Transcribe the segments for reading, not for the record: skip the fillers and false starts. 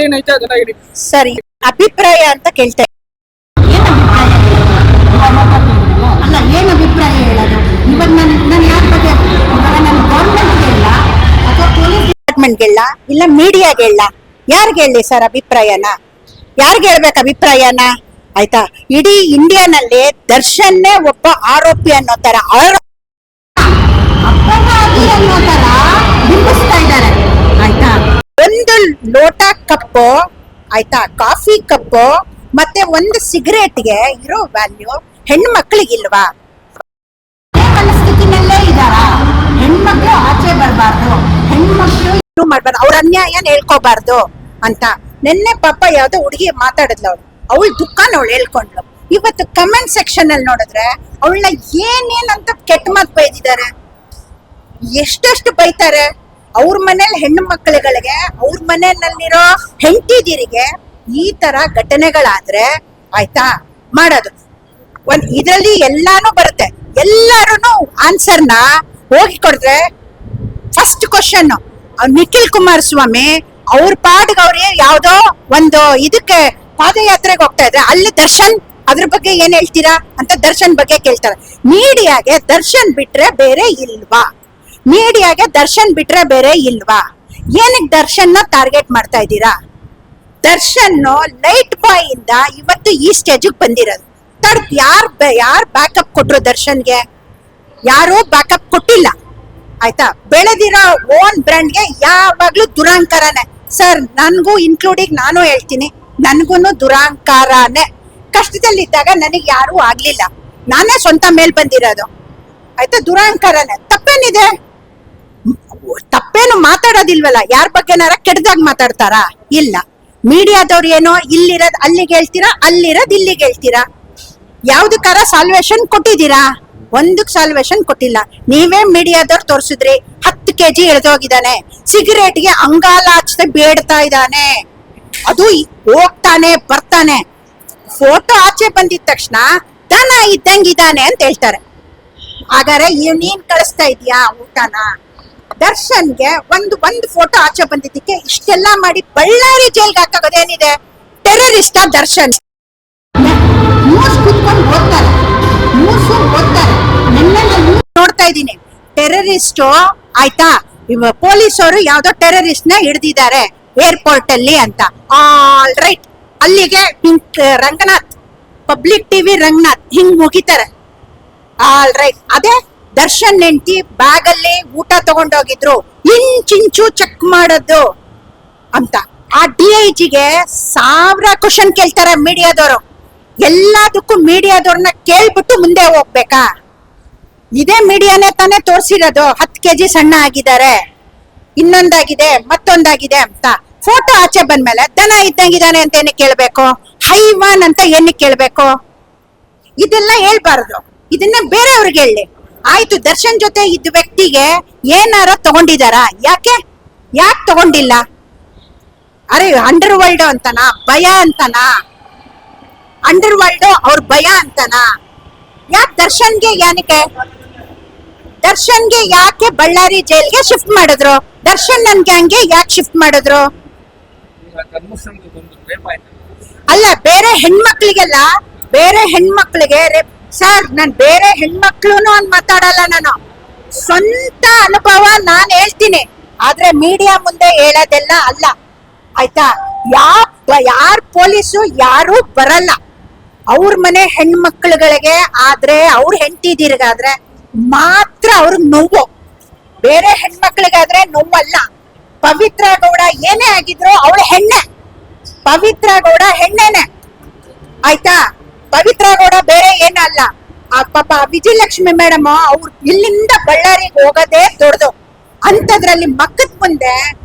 ಏನೈತೆ ಅದನ್ನ ಹೇಳಿ. ಸರಿ, ಅಭಿಪ್ರಾಯ ಅಂತ ಕೇಳ್ತಾ ಅಲ್ಲ, ಏನು ಅಭಿಪ್ರಾಯ ಹೇಳೋದು? ಇವಾಗ ನಾನು ಯಾರ ಬಗ್ಗೆ, ಇವಾಗ ನಾನು ಗೌರ್ಮೆಂಟ್ಗೆ ಹೇಳ ಅಥವಾ ಪೊಲೀಸ್ ಡಿಪಾರ್ಟ್ಮೆಂಟ್ಗೆ ಹೇಳ ಇಲ್ಲ ಮೀಡಿಯಾಗೆ ಹೇಳ? ಯಾರಿಗೆ ಹೇಳಿ ಸರ್ ಅಭಿಪ್ರಾಯನ? ಯಾರಿಗೆ ಹೇಳ್ಬೇಕು ಅಭಿಪ್ರಾಯನ? ಆಯ್ತಾ, ಇಡೀ ಇಂಡಿಯಾನಲ್ಲಿ ದರ್ಶನ್ನೇ ಒಬ್ಬ ಆರೋಪಿ ಅನ್ನೋ ತರ ಅಪರಾಧಿ ಅನ್ನೋ ತರ ಬಿಂಬಿಸ್ತಾ ಇದ್ದಾರೆ. ಆಯ್ತಾ, ಒಂದು ಲೋಟ ಕಪ್ಪು, ಆಯ್ತಾ, ಕಾಫಿ ಕಪ್ಪು ಮತ್ತೆ ಒಂದು ಸಿಗರೇಟ್ಗೆ ಇರೋ ವ್ಯಾಲ್ಯೂ ಹೆಣ್ಣು ಮಕ್ಕಳಿಗಿಲ್ವಾ? ಮನಸ್ಥಿತಿನಲ್ಲೇ ಇದ್ದಾರ. ಹೆಣ್ಮಕ್ಳು ಆಚೆ ಬರಬಾರ್ದು, ಹೆಣ್ಮಕ್ಳು ಮಾಡ್ಬಾರ್ದು, ಅವ್ರ ಅನ್ಯಾಯನ ಹೇಳ್ಕೋಬಾರ್ದು ಅಂತ. ನಿನ್ನೆ ಪಾಪ ಯಾವ್ದೋ ಹುಡುಗಿ ಮಾತಾಡಿದ್ಲು, ಅವಳ ದುಃಖನ ಅವಳು ಹೇಳ್ಕೊಂಡ್ಲು. ಇವತ್ತು ಕಮೆಂಟ್ ಸೆಕ್ಷನ್ ಅಲ್ಲಿ ನೋಡಿದ್ರೆ ಅವಳನ್ನ ಏನೇನಂತ ಕೆಟ್ಟ ಮಾತು ಬೈದಿದ್ದಾರೆ, ಎಷ್ಟೆಷ್ಟು ಬೈತಾರೆ. ಅವ್ರ ಮನೇಲಿ ಹೆಣ್ಣು ಮಕ್ಕಳುಗಳಿಗೆ, ಅವ್ರ ಮನೆಯಲ್ಲಿರೋ ಹೆಂಡತಿದಿರಿಗೆ ಈ ತರ ಘಟನೆಗಳಾದ್ರೆ ಆಯ್ತಾ ಮಾಡೋದು. ಇದ್ರಲ್ಲಿ ಎಲ್ಲಾನು ಬರುತ್ತೆ. ಎಲ್ಲಾರು ಆನ್ಸರ್ನ ಹೋಗಿ ಕೊಡ್ರೆ, ಫಸ್ಟ್ ಕ್ವಶನ್ ನಿಖಿಲ್ ಕುಮಾರಸ್ವಾಮಿ ಅವ್ರ ಪಾಡ್ಗೆ ಅವ್ರಿಗೆ ಯಾವ್ದೋ ಒಂದು ಇದಕ್ಕೆ ಪಾದಯಾತ್ರೆಗೆ ಹೋಗ್ತಾ ಇದ್ರೆ ಅಲ್ಲಿ ದರ್ಶನ್ ಅದ್ರ ಬಗ್ಗೆ ಏನ್ ಹೇಳ್ತೀರಾ ಅಂತ ದರ್ಶನ್ ಬಗ್ಗೆ ಕೇಳ್ತಾರೆ. ಮೀಡಿಯಾಗೆ ದರ್ಶನ್ ಬಿಟ್ರೆ ಬೇರೆ ಇಲ್ವಾ? ಮೀಡಿಯಾಗೆ ದರ್ಶನ್ ಬಿಟ್ರೆ ಬೇರೆ ಇಲ್ವಾ? ಏನಕ್ಕೆ ದರ್ಶನ್ ಟಾರ್ಗೆಟ್ ಮಾಡ್ತಾ ಇದ್ದೀರಾ? ದರ್ಶನ್ ಲೈಟ್ ಬಾಯ್ ಇಂದ ಇವತ್ತು ಈ ಸ್ಟೇಜ್ ಬಂದಿರೋದು. ಯಾರ್ ಬ್ಯಾಕಪ್ ಕೊಟ್ರು ದರ್ಶನ್ಗೆ? ಯಾರು ಬ್ಯಾಕಪ್ ಕೊಟ್ಟಿಲ್ಲ. ಆಯ್ತಾ, ಬೆಳೆದಿರೋ ಓನ್ ಬ್ರ್ಯಾಂಡ್ಗೆ ಯಾವಾಗ್ಲೂ ದುರಾಂಕಾರನೇ ಸರ್. ನನ್ಗೂ ಇನ್ಕ್ಲೂಡಿಂಗ್ ನಾನು ಹೇಳ್ತೀನಿ, ನನ್ಗೂನು ದುರಾಂಕಾರನೇ. ಕಷ್ಟದಲ್ಲಿದ್ದಾಗ ನನಗೆ ಯಾರು ಆಗ್ಲಿಲ್ಲ, ನಾನೇ ಸ್ವಂತ ಮೇಲ್ ಬಂದಿರೋದು. ಆಯ್ತಾ, ದುರಾಂಕಾರನೇ. ತಪ್ಪೇನಿದೆ? ತಪ್ಪೇನು ಮಾತಾಡೋದಿಲ್ವಲ್ಲ. ಯಾರ ಬಗ್ಗೆನಾರ ಕೆಟ್ಟದಾಗ ಮಾತಾಡ್ತಾರಾ? ಇಲ್ಲ. ಮೀಡಿಯಾದವ್ರು ಏನೋ ಇಲ್ಲಿರೋದ್ ಅಲ್ಲಿಗೆ ಹೇಳ್ತೀರಾ, ಅಲ್ಲಿರೋದ್ ಇಲ್ಲಿಗೆ ಹೇಳ್ತೀರಾ. ಯಾವ್ದಕ್ಕಾರ ಸಾಲ್ವೇಶನ್ ಕೊಟ್ಟಿದ್ದೀರಾ? ಒಂದಕ್ ಸಾಲ್ವೇಶನ್ ಕೊಟ್ಟಿಲ್ಲ. ನೀವೇ ಮೀಡಿಯಾದವ್ರು ತೋರ್ಸಿದ್ರಿ 10 kg ಎಳ್ದೋಗಿದ್ದಾನೆ, ಸಿಗರೇಟ್ಗೆ ಅಂಗಾಲಾಚೆ ಬೇಡ್ತಾ ಇದ್ದಾನೆ, ಅದು ಹೋಗ್ತಾನೆ ಬರ್ತಾನೆ. ಫೋಟೋ ಆಚೆ ಬಂದಿದ ತಕ್ಷಣ ದನ ಇದ್ದಂಗಿದ್ದಾನೆ ಅಂತ ಹೇಳ್ತಾರೆ. ಹಾಗಾದ್ರೆ ನೀನ್ ಕಳಿಸ್ತಾ ಇದೀಯಾ ಊಟನ? ದರ್ಶನ್ಗೆ ಒಂದು ಫೋಟೋ ಆಚೆ ಬಂದಿದ್ದಕ್ಕೆ ಇಷ್ಟೆಲ್ಲಾ ಮಾಡಿ ಬಳ್ಳಾರಿ ಜೈಲ್ಗೆ ಹಾಕೋದೇನಿದೆ? ಟೆರರಿಸ್ಟ ದರ್ಶನ್? ನ್ಯೂಸ್ ಕುತ್ಕೊಂಡು ಓದ್ತಾರೆ, ನ್ಯೂಸ್ ಓದ್ತಾರೆ. ನೋಡ್ತಾ ಇದ್ದೀನಿ ಟೆರರಿಸ್ಟ್. ಆಯ್ತಾ, ಪೊಲೀಸರು ಯಾವ್ದೋ ಟೆರರಿಸ್ಟ್ ನ ಹಿಡ್ದಿದ್ದಾರೆ ಏರ್ಪೋರ್ಟ್ ಅಲ್ಲಿ ಅಂತ. ಆಲ್ ರೈಟ್, ಅಲ್ಲಿಗೆ ರಂಗನಾಥ್, ಪಬ್ಲಿಕ್ ಟಿವಿ ರಂಗನಾಥ್ ಹಿಂಗ್ ಮುಗಿತಾರೆ. All right. ಅದೇ ದರ್ಶನ್ ಹೆಂಡತಿ ಬ್ಯಾಗ್ ಅಲ್ಲಿ ಊಟ ತಗೊಂಡೋಗಿದ್ರು, ಇಂಚಿಂಚು ಚೆಕ್ ಮಾಡೋದು ಅಂತ. ಆ DIGಗೆ 1000 ಕ್ವಶನ್ ಕೇಳ್ತಾರೆ ಮೀಡಿಯಾದವರು. ಎಲ್ಲದಕ್ಕೂ ಮೀಡಿಯಾದವ್ರನ್ನ ಕೇಳ್ಬಿಟ್ಟು ಮುಂದೆ ಹೋಗ್ಬೇಕಾ? ಇದೇ ಮೀಡಿಯಾನೇ ತಾನೇ ತೋರ್ಸಿರೋದು 10 kg ಸಣ್ಣ ಆಗಿದ್ದಾರೆ, ಇನ್ನೊಂದಾಗಿದೆ, ಮತ್ತೊಂದಾಗಿದೆ ಅಂತ. ಫೋಟೋ ಆಚೆ ಬಂದ್ಮೇಲೆ ದನ ಇದ್ದಂಗಿದ್ದಾನೆ ಅಂತ ಏನಕ್ಕೆ ಕೇಳ್ಬೇಕು? ಹೈವಾನ್ ಅಂತ ಏನಕ್ಕೆ ಕೇಳ್ಬೇಕು? ಇದೆಲ್ಲ ಹೇಳ್ಬಾರ್ದು. ಇದನ್ನ ಬೇರೆಯವ್ರಿಗೆ ಹೇಳಿ. ಆಯ್ತು, ದರ್ಶನ್ ಜೊತೆ ಇದ್ದ ವ್ಯಕ್ತಿಗೆ ಏನಾರ ತಗೊಂಡಿದಾರ? ಯಾಕೆ ತಗೊಂಡಿಲ್ಲ? ಅರೆ, ಅಂಡರ್ ವರ್ಲ್ಡ್ ಅಂತನಾ? ಭಯ ಅಂತನಾ? ಅಂಡರ್ ವರ್ಲ್ಡ್ ಅವ್ರ ಭಯ ಅಂತನಾ? ಯಾಕೆ ದರ್ಶನ್ಗೆ ಯಾಕೆ ಬಳ್ಳಾರಿ ಜೈಲ್ಗೆ ಶಿಫ್ಟ್ ಮಾಡಿದ್ರು? ದರ್ಶನ್ ನನ್ ಗ್ಯಾಂಗ್ಗೆ ಯಾಕೆ ಶಿಫ್ಟ್ ಮಾಡಿದ್ರು? ಅಲ್ಲ, ಬೇರೆ ಹೆಣ್ಮಕ್ಳಿಗೆ ಸರ್, ನಾನ್ ಬೇರೆ ಹೆಣ್ಮಕ್ಳು ಅಂತ ಮಾತಾಡಲ್ಲ. ನಾನು ಸ್ವಂತ ಅನುಭವ ನಾನ್ ಹೇಳ್ತೀನಿ, ಆದ್ರೆ ಮೀಡಿಯಾ ಮುಂದೆ ಹೇಳೋದೆಲ್ಲ ಅಲ್ಲ. ಆಯ್ತಾ, ಯಾರ್ ಪೊಲೀಸು ಯಾರು ಬರಲ್ಲ. ಅವ್ರ ಮನೆ ಹೆಣ್ಮಕ್ಳುಗಳಿಗೆ ಆದ್ರೆ, ಅವ್ರ ಹೆಂಡತಿದಿರ್ಗಾದ್ರೆ ಮಾತ್ರ ಅವ್ರಿಗೆ ನೋವು. ಬೇರೆ ಹೆಣ್ಮಕ್ಳಿಗಾದ್ರೆ ನೋವಲ್ಲ. ಪವಿತ್ರ ಗೌಡ ಏನೇ ಆಗಿದ್ರು ಅವಳ ಹೆಣ್ಣೆ. ಪವಿತ್ರ ಗೌಡ ಹೆಣ್ಣೆನೆ. ಆಯ್ತಾ, ಪವಿತ್ರ ಗೌಡ ಬೇರೆ ಏನಲ್ಲ. ಆ ಪಾಪ ವಿಜಯಲಕ್ಷ್ಮಿ ಮೇಡಮ್ ಅವ್ರು ಇಲ್ಲಿಂದ ಬಳ್ಳಾರಿಗೆ ಹೋಗೋದೇ ದೊಡ್ಡದು. ಅಂತದ್ರಲ್ಲಿ ಮಕ್ಕದ ಮುಂದೆ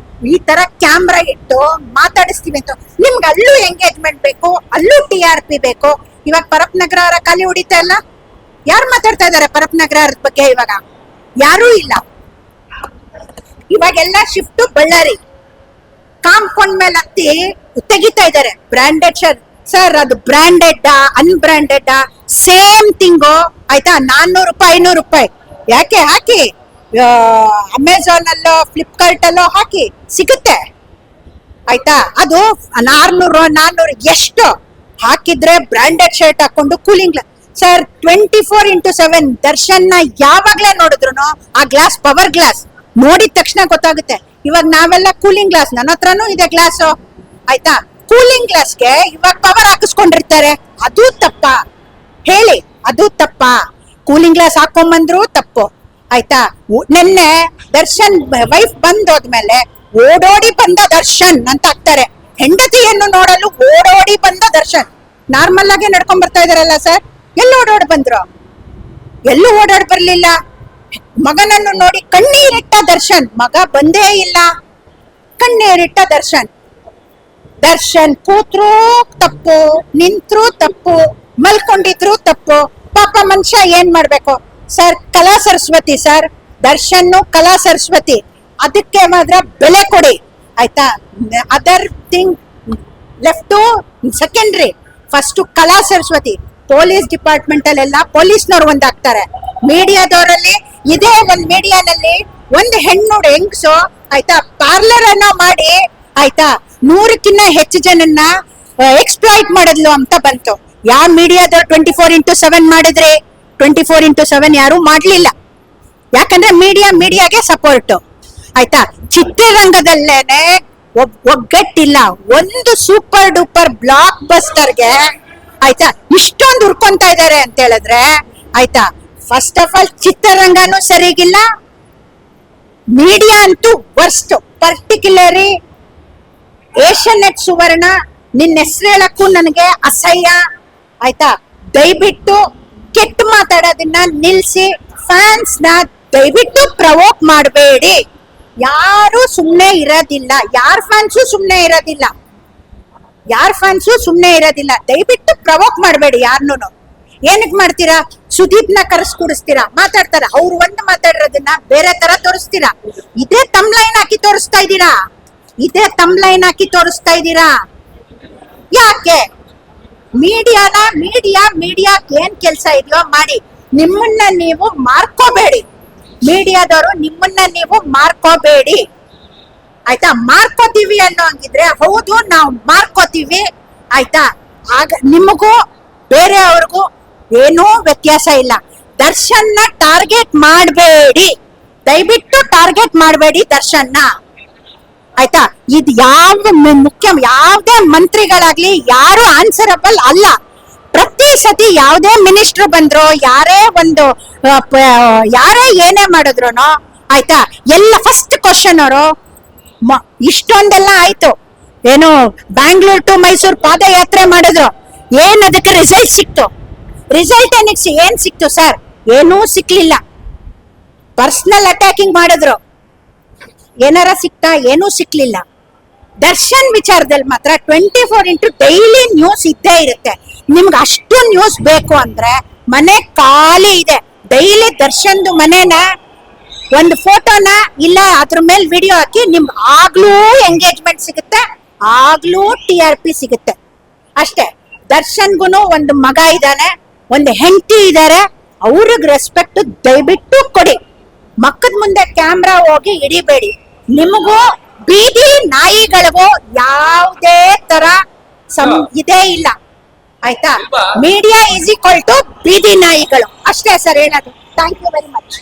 ಈ ತರ ಕ್ಯಾಮ್ರಾ ಇಟ್ಟು ಮಾತಾಡಿಸ್ತೀವಿ ಅಂತ. ನಿಮ್ಗೆ ಅಲ್ಲೂ ಎಂಗೇಜ್ಮೆಂಟ್ ಬೇಕು, ಅಲ್ಲೂ TRP ಬೇಕು. ಇವಾಗ ಪರಪ್ನಗರ ಖಾಲಿ ಹೊಡಿತಾ ಇಲ್ಲ. ಯಾರು ಮಾತಾಡ್ತಾ ಇದಾರೆ ಪರಪ್ನಗರ ಬಗ್ಗೆ? ಇವಾಗ ಯಾರೂ ಇಲ್ಲ. ಇವಾಗೆಲ್ಲ ಶಿಫ್ಟ್ ಬಳ್ಳಾರಿ. ಕಾಂಪೌಂಡ್ ಮೇಲೆ ಹತ್ತಿ ತೆಗಿತಾ ಇದಾರೆ ಬ್ರಾಂಡೆಡ್ ಶರ್ಟ್. ಸರ್, ಅದು ಬ್ರಾಂಡೆಡ್ ಅನ್ಬ್ರಾಂಡೆಡ್ ಸೇಮ್ ಥಿಂಗು. ಆಯ್ತಾ, 400 ರೂಪಾಯಿ 500 ರೂಪಾಯಿ ಯಾಕೆ ಹಾಕಿ ಅಮೆಝಾನ್ ಅಲ್ಲೋ ಫ್ಲಿಪ್ಕಾರ್ಟ್ ಅಲ್ಲೋ ಹಾಕಿ ಸಿಗುತ್ತೆ. ಆಯ್ತಾ, ಅದು 400 ಎಷ್ಟು ಹಾಕಿದ್ರೆ ಬ್ರಾಂಡೆಡ್ ಶರ್ಟ್ ಹಾಕೊಂಡು cooling glass. Sir 24x7 Darshan ನ ಯಾವಾಗ್ಲೇ ನೋಡಿದ್ರು ಆ ಗ್ಲಾಸ್ ಪವರ್ ಗ್ಲಾಸ್ ನೋಡಿದ ತಕ್ಷಣ ಗೊತ್ತಾಗುತ್ತೆ. ಇವಾಗ ನಾವೆಲ್ಲ ಕೂಲಿಂಗ್ ಗ್ಲಾಸ್, ನನ್ನ ಹತ್ರನೂ ಇದೆ ಗ್ಲಾಸ್ ಆಯ್ತಾ. ಕೂಲಿಂಗ್ ಗ್ಲಾಸ್ಗೆ ಇವಾಗ ಪವರ್ ಹಾಕಿಸ್ಕೊಂಡಿರ್ತಾರೆ, ಅದು ತಪ್ಪ ಹೇಳಿ, ಅದು ತಪ್ಪ. ಕೂಲಿಂಗ್ ಗ್ಲಾಸ್ ಹಾಕೊಂಬಂದ್ರು ತಪ್ಪು ಆಯ್ತಾ. ನಿನ್ನೆ ದರ್ಶನ್ ವೈಫ್ ಬಂದೋದ್ಮೇಲೆ ಓಡೋಡಿ ಬಂದ ದರ್ಶನ್ ಅಂತ ಹಾಕ್ತಾರೆ. ಹೆಂಡತಿಯನ್ನು ನೋಡಲು ಓಡೋಡಿ ಬಂದ ದರ್ಶನ್. ನಾರ್ಮಲ್ ಆಗಿ ನಡ್ಕೊಂಡ್ ಬರ್ತಾ ಇದಾರಲ್ಲ ಸರ್, ಎಲ್ಲಿ ಓಡಾಡ್ ಬಂದ್ರು? ಎಲ್ಲೂ ಓಡಾಡ್ ಬರ್ಲಿಲ್ಲ. ಮಗನನ್ನು ನೋಡಿ ಕಣ್ಣೀರಿಟ್ಟ ದರ್ಶನ್, ಮಗ ಬಂದೇ ಇಲ್ಲ, ಕಣ್ಣೀರಿಟ್ಟ ದರ್ಶನ್. ದರ್ಶನ್ ಕೂತ್ರು ತಪ್ಪು, ನಿಂತ್ರು ತಪ್ಪು, ಮಲ್ಕೊಂಡಿದ್ರು ತಪ್ಪು. ಪಾಪ ಮನುಷ್ಯ ಏನ್ ಮಾಡ್ಬೇಕು ಸರ್? ಕಲಾ ಸರಸ್ವತಿ ಸರ್, ದರ್ಶನ್ ಕಲಾ ಸರಸ್ವತಿ, ಅದಕ್ಕೆ ಮಾತ್ರ ಬೆಲೆ ಕೊಡಿ ಆಯ್ತಾ. Other thing left to secondary, first Kala Saraswati. Police department ಅಲ್ಲೆಲ್ಲ ಪೊಲೀಸ್ನವ್ರು ಒಂದಾಗ್ತಾರೆ, ಮೀಡಿಯಾದವರಲ್ಲಿ ಇದೇ ಒಂದ್ ಮೀಡಿಯಾನಲ್ಲಿ ಒಂದು ಹೆಂಗಸು ಆಯ್ತಾ ಪಾರ್ಲರ್ ಅನ್ನ ಮಾಡಿ ಆಯ್ತಾ 100ಕ್ಕಿಂತ ಹೆಚ್ಚು ಜನನ್ನ ಎಕ್ಸ್ಪ್ಲಾಯ್ಟ್ ಮಾಡಿದ್ಲು ಅಂತ ಬಂತು. ಯಾವ ಮೀಡಿಯಾದವ್ರು 24x7 ಮಾಡಿದ್ರೆ? 24x7 ಯಾರು ಮಾಡ್ಲಿಲ್ಲ, ಯಾಕಂದ್ರೆ ಮೀಡಿಯಾಗೆ ಸಪೋರ್ಟ್ ಆಯ್ತಾ. ಚಿತ್ರರಂಗದಲ್ಲೇನೆ ಒಗ್ಗಟ್ಟಿಲ್ಲ. ಒಂದು ಸೂಪರ್ ಡೂಪರ್ ಬ್ಲಾಕ್ ಬಸ್ಟರ್ಗೆ ಆಯ್ತಾ ಇಷ್ಟೊಂದು ಹುರ್ಕೊಂತ ಇದಾರೆ ಅಂತ ಹೇಳಿದ್ರೆ ಆಯ್ತಾ, ಫಸ್ಟ್ ಆಫ್ ಆಲ್ ಚಿತ್ರರಂಗನೂ ಸರಿಗಿಲ್ಲ, ಮೀಡಿಯಾ ಅಂತೂ ವರ್ಸ್ಟ್. ಪರ್ಟಿಕ್ಯುಲರಿ ಏಷ್ಯನೆಟ್ ಸುವರ್ಣ, ನಿನ್ನ ಹೆಸರು ಹೇಳಕ್ಕೂ ನನಗೆ ಅಸಹ್ಯ ಆಯ್ತಾ. ದಯವಿಟ್ಟು ಕೆಟ್ಟ ಮಾತಾಡೋದನ್ನ ನಿಲ್ಸಿ, ಫ್ಯಾನ್ಸ್ ನ ದಯವಿಟ್ಟು ಪ್ರವೋಕ್ ಮಾಡಬೇಡಿ. ಯಾರು ಸುಮ್ನೆ ಇರೋದಿಲ್ಲ, ಯಾರ ಫ್ಯಾನ್ಸು ಸುಮ್ನೆ ಇರೋದಿಲ್ಲ, ದಯವಿಟ್ಟು ಪ್ರವೋಕ್ ಮಾಡಬೇಡಿ ಯಾರನ್ನೂ. ಏನಕ್ ಮಾಡ್ತೀರಾ? ಸುದೀಪ್ನ ಕರೆಸ್ಕೊಡಿಸ್ತೀರಾ, ಮಾತಾಡ್ತಾರ, ಅವ್ರು ಒಂದು ಮಾತಾಡಿರೋದನ್ನ ಬೇರೆ ತರ ತೋರಿಸ್ತೀರಾ. ಇದೇ ತಮ್ಲೈನ್ ಹಾಕಿ ತೋರಿಸ್ತಾ ಇದ್ದೀರಾ, ಯಾಕೆ? ಮೀಡಿಯಾ ಏನ್ ಕೆಲ್ಸ ಇದೆಯೋ ಮಾಡಿ, ನಿಮ್ಮನ್ನ ನೀವು ಮಾರ್ಕೋಬೇಡಿ. ಮೀಡಿಯಾದವರು ನಿಮ್ಮನ್ನ ನೀವು ಮಾರ್ಕೋಬೇಡಿ ಆಯ್ತಾ. ಮಾರ್ಕೋತೀವಿ ಅನ್ನೋ ಹಂಗಿದ್ರೆ ಹೌದು, ನಾವು ಮಾರ್ಕೋತೀವಿ ಆಯ್ತಾ. ಆಗ ನಿಮಗೂ ಬೇರೆಯವ್ರಿಗೂ ಏನೂ ವ್ಯತ್ಯಾಸ ಇಲ್ಲ. ದರ್ಶನ್ನ ಟಾರ್ಗೆಟ್ ಮಾಡಬೇಡಿ, ದಯವಿಟ್ಟು ಟಾರ್ಗೆಟ್ ಮಾಡಬೇಡಿ ದರ್ಶನ್ನ ಆಯ್ತಾ. ಇದು ಯಾವ್ದೇ ಮಂತ್ರಿಗಳಾಗ್ಲಿ ಯಾರು ಆನ್ಸರಬಲ್ ಅಲ್ಲ. ಪ್ರತಿ ಸತಿ ಯಾವ್ದೇ ಮಿನಿಸ್ಟರ್ ಬಂದ್ರು, ಯಾರೇ ಏನೇ ಮಾಡಿದ್ರು ಆಯ್ತಾ, ಎಲ್ಲ ಫಸ್ಟ್ ಕ್ವಶನ್ ಅವರು ಇಷ್ಟೊಂದೆಲ್ಲ ಆಯ್ತು, ಏನು ಬ್ಯಾಂಗ್ಳೂರ್ ಟು ಮೈಸೂರು ಪಾದಯಾತ್ರೆ ಮಾಡಿದ್ರು, ಏನ್ ಅದಕ್ಕೆ ರಿಸಲ್ಟ್ ಸಿಕ್ತು? ರಿಸಲ್ಟ್ ಏನ್ ಸಿಕ್ತು ಸರ್? ಏನೂ ಸಿಕ್ಲಿಲ್ಲ. ಪರ್ಸನಲ್ ಅಟ್ಯಾಕಿಂಗ್ ಮಾಡಿದ್ರು, ಏನಾರ ಸಿಕ್ತಾ? ಏನೂ ಸಿಕ್ಲಿಲ್ಲ. ದರ್ಶನ್ ವಿಚಾರದಲ್ಲಿ ಮಾತ್ರ 24x ಡೈಲಿ ನ್ಯೂಸ್ ಇದ್ದೇ ಇರುತ್ತೆ. ನಿಮ್ಗೆ ಅಷ್ಟು ನ್ಯೂಸ್ ಬೇಕು ಅಂದ್ರೆ ಮನೆ ಖಾಲಿ ಇದೆ. ಡೈಲಿ ದರ್ಶನ್ದು ಮನೆನ ಒಂದು ಫೋಟೋನ ಇಲ್ಲ ಅದ್ರ ಮೇಲೆ ವಿಡಿಯೋ ಹಾಕಿ ನಿಮ್ಗೆ ಆಗ್ಲೂ ಎಂಗೇಜ್ಮೆಂಟ್ ಸಿಗುತ್ತೆ, ಆಗ್ಲೂ TRP ಸಿಗುತ್ತೆ ಅಷ್ಟೇ. ದರ್ಶನ್ಗುನು ಒಂದು ಮಗ ಇದ್ದಾನೆ, ಒಂದು ಹೆಂಡತಿ ಇದ್ದಾರೆ, ಅವ್ರಿಗೆ ರೆಸ್ಪೆಕ್ಟ್ ದಯವಿಟ್ಟು ಕೊಡಿ. ಮಕ್ಕದ ಮುಂದೆ ಕ್ಯಾಮ್ರಾ ಹೋಗಿ ಹಿಡಿಬೇಡಿ. ನಿಮಗೂ ಬೀದಿ ನಾಯಿಗಳಿಗೂ ಯಾವುದೇ ತರ ಇದೇ ಇಲ್ಲ ಆಯ್ತಾ. ಮೀಡಿಯಾ ಈಸ್ ಈಕ್ವಲ್ ಟು ಬೀದಿ ನಾಯಿಗಳು ಅಷ್ಟೇ ಸರ್ ಹೇಳೋದು. Thank you very much.